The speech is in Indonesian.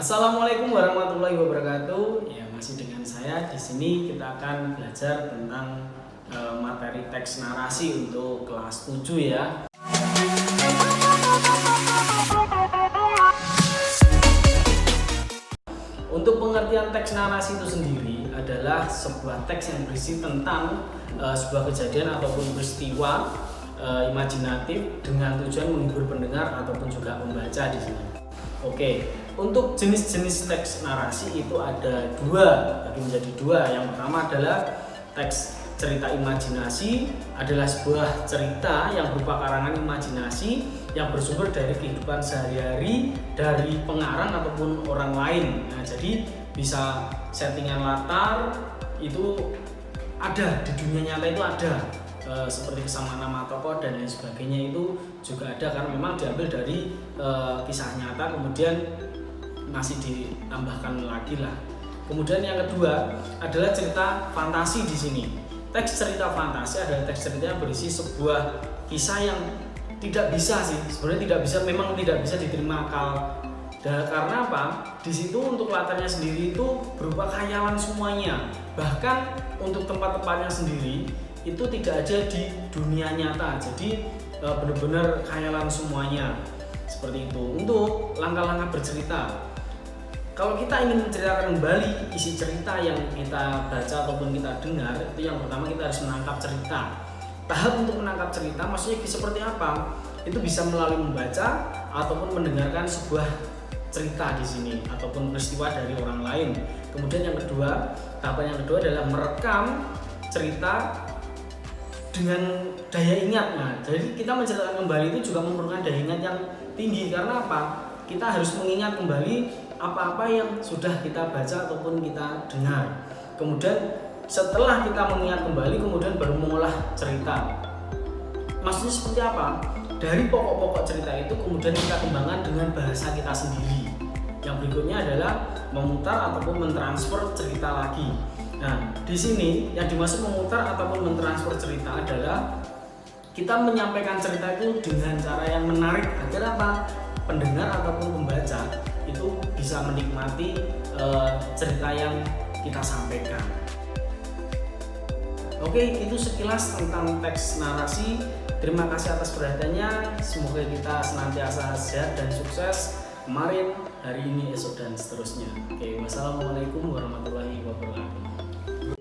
Assalamualaikum warahmatullahi wabarakatuh. Ya, masih dengan saya di sini kita akan belajar tentang materi teks narasi untuk kelas 7 ya. Untuk pengertian teks narasi itu sendiri adalah sebuah teks yang berisi tentang sebuah kejadian ataupun peristiwa imajinatif dengan tujuan menghibur pendengar ataupun juga pembaca di sini. Oke, untuk jenis-jenis teks narasi itu ada bagi menjadi dua. Yang pertama adalah teks cerita imajinasi, adalah sebuah cerita yang berupa karangan imajinasi yang bersumber dari kehidupan sehari-hari dari pengarang ataupun orang lain. Nah, jadi bisa settingan latar itu ada di dunia nyata, itu ada seperti kesamaan nama tokoh dan lain sebagainya, itu juga ada karena memang diambil dari kisah nyata kemudian masih ditambahkan lagi lah. Kemudian yang kedua adalah cerita fantasi di sini. Teks cerita fantasi adalah teks cerita yang berisi sebuah kisah yang tidak bisa memang tidak bisa diterima akal. Dan karena apa? Di situ untuk latarnya sendiri itu berupa khayalan semuanya. Bahkan untuk tempat-tempatnya sendiri itu tidak ada di dunia nyata. Jadi benar-benar khayalan semuanya. Seperti itu. Untuk langkah-langkah bercerita, kalau kita ingin menceritakan kembali isi cerita yang kita baca ataupun kita dengar, itu yang pertama kita harus menangkap cerita. Tahap untuk menangkap cerita maksudnya seperti apa? Itu bisa melalui membaca ataupun mendengarkan sebuah cerita di sini ataupun peristiwa dari orang lain. Kemudian yang kedua, tahapan yang kedua adalah merekam cerita dengan daya ingat. Nah, jadi kita menceritakan kembali itu juga memerlukan daya ingat yang tinggi. Karena apa? Kita harus mengingat kembali apa-apa yang sudah kita baca ataupun kita dengar. Kemudian setelah kita mengingat kembali, kemudian baru mengolah cerita. Maksudnya seperti apa? Dari pokok-pokok cerita itu kemudian kita kembangkan dengan bahasa kita sendiri. Yang berikutnya adalah memutar ataupun mentransfer cerita lagi. Nah, di sini yang dimaksud memutar ataupun mentransfer cerita adalah kita menyampaikan cerita itu dengan cara yang menarik agar apa? Pendengar ataupun pembaca itu bisa menikmati cerita yang kita sampaikan. Oke, itu sekilas tentang teks narasi. Terima kasih atas perhatiannya. Semoga kita senantiasa sehat dan sukses kemarin, hari ini, esok dan seterusnya. Oke, wassalamualaikum warahmatullahi wabarakatuh.